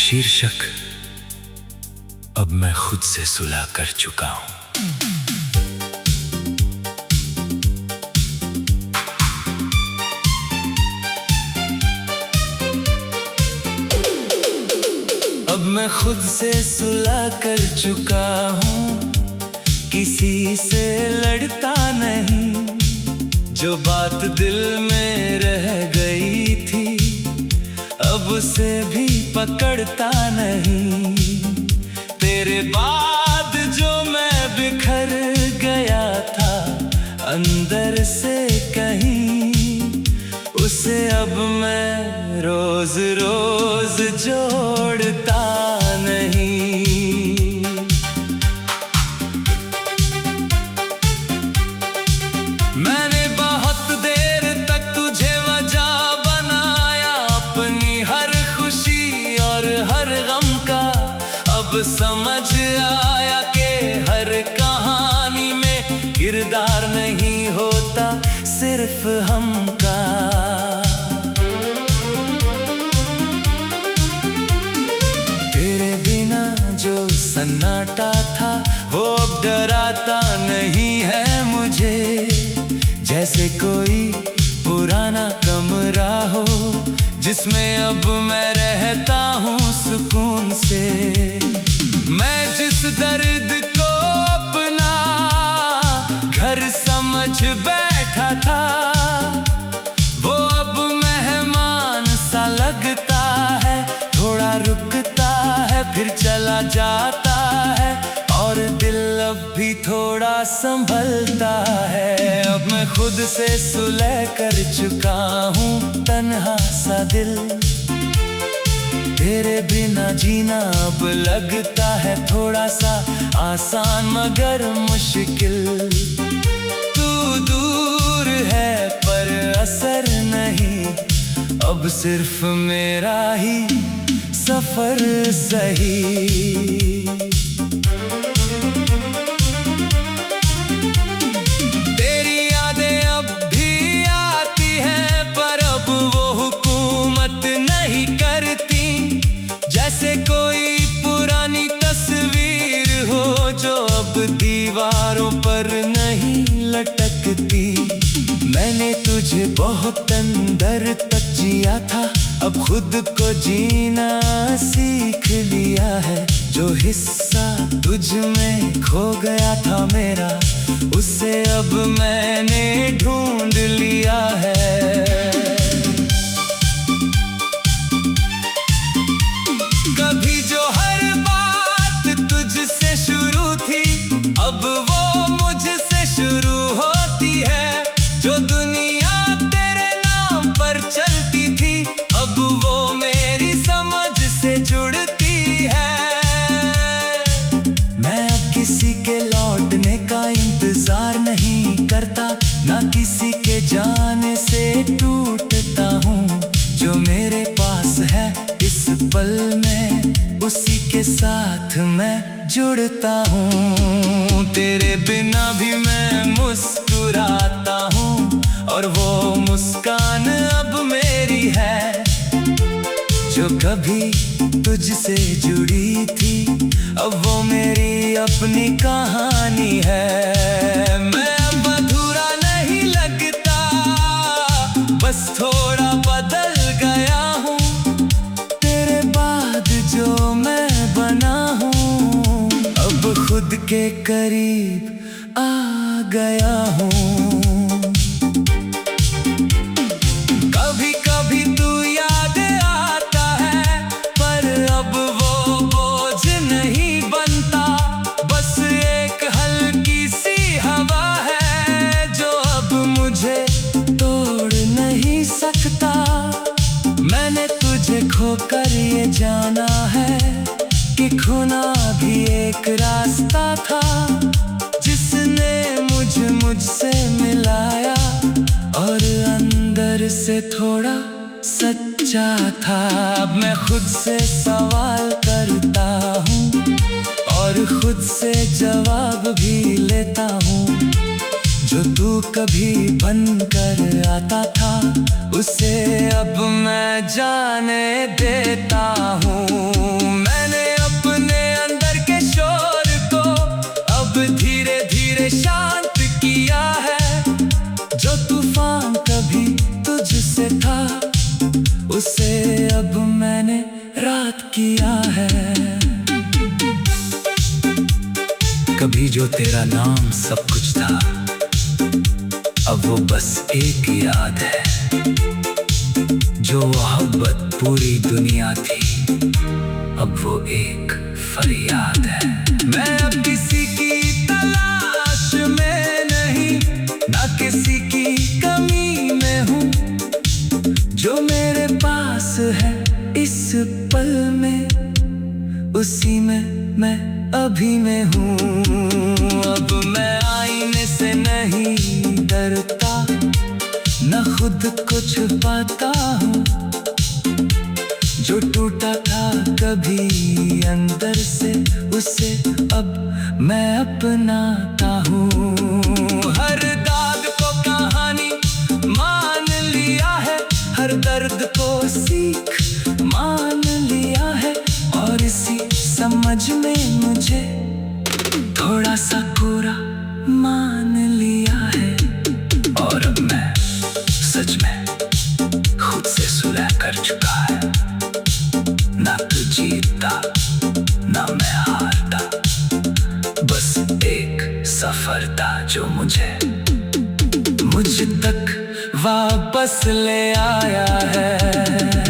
शीर्षक अब मैं खुद से सुलह कर चुका हूं। अब मैं खुद से सुलह कर चुका हूं, किसी से लड़ता नहीं। जो बात दिल में रह गई थी अब उसे भी पकड़ता नहीं। तेरे बाद जो मैं बिखर गया था अंदर से कहीं, उसे अब मैं रोज रोज जोड़ता नहीं। मैंने बहुत देर तक तुझे वजह बनाया अपनी हर खुशी और हर गम का। अब समझ आया कि हर कहानी में किरदार नहीं होता सिर्फ हम का। तेरे बिना जो सन्नाटा था वो अब डराता नहीं है मुझे। जैसे कोई पुराना कमरा हो जिसमें अब मैं रहता हूँ सुकून से। मैं जिस दर्द को अपना घर समझ बैठा था वो अब मेहमान सा लगता है। थोड़ा रुकता है फिर चला जाता है और दिल अब भी थोड़ा संभलता है। अब मैं खुद से सुलह कर चुका हूँ, तन्हा सा दिल। तेरे बिना जीना अब लगता है थोड़ा सा आसान मगर मुश्किल। तू दूर है पर असर नहीं, अब सिर्फ मेरा ही सफर सही। तेरी यादें अब भी आती हैं पर अब वो हुकूमत नहीं करती। जैसे कोई पुरानी तस्वीर हो जो अब दीवारों पर नहीं लटकती। मैंने तुझे बहुत अंदर तक जिया था, अब खुद को जीना सीख लिया है। जो हिस्सा तुझ में खो गया था मेरा, उसे अब मैंने ढूंढ लिया है। कभी जो हर बात तुझसे शुरू थी अब वो मुझसे शुरू होती है। जो दुनिया तेरे नाम पर चलती थी अब वो मेरी समझ से जुड़ती है। मैं अब किसी के लौटने का इंतजार नहीं करता, ना किसी के जाने से टूटता हूँ। जो मेरे पास है इस पल में उसी के साथ मैं जुड़ता हूँ। तेरे बिना भी मैं मुस्कुराता हूँ और वो मुस्कान अब मेरी है। जो कभी तुझसे जुड़ी थी अब वो मेरी अपनी कहानी है। मैं अब अधूरा नहीं लगता, बस थोड़ा बदल गया हूँ। तेरे बाद जो मैं बना हूँ अब खुद के करीब आ गया हूँ। कभी कभी तू याद आता है पर अब वो बोझ नहीं बनता। बस एक हल्की सी हवा है जो अब मुझे तोड़ नहीं सकता। मैंने तुझे खोकर ये जाना है कि खोना भी एक रास्ता था जिसने मुझसे मिलाया और अंदर से थोड़ा सच्चा था। अब मैं खुद से सवाल करता हूँ और खुद से जवाब भी लेता हूँ। जो तू कभी बन कर आता था, उसे अब मैं जाने देता हूँ। मैंने अपने अंदर के शोर को अब धीरे धीरे शांत किया है। जो तूफान कभी तुझसे था, उसे अब मैंने रात किया है। कभी जो तेरा नाम सब कुछ था, अब वो बस एक याद है। जो मोहब्बत पूरी दुनिया थी, अब वो एक फरियाद है। मैं अब किसी की तलाश में नहीं, ना किसी की कमी में हूँ। जो मेरे पास है इस पल में, उसी में मैं अभी में हूँ। अब मैं आईने से नहीं डरता, न खुद को छुपाता हूँ। जो टूटा था कभी अंदर से, उसे अब मैं अपनाता हूँ। हर दाग को कहानी मान लिया है, हर दर्द को सीख मान लिया है। और इसी समझ में मुझे थोड़ा सा कोरा मान लिया है। और अब मैं सच में खुद से सुलह कर चुका है। ना तू जीतता, ना मैं हारता, बस एक सफर था जो मुझे मुझ तक वापस ले आया है।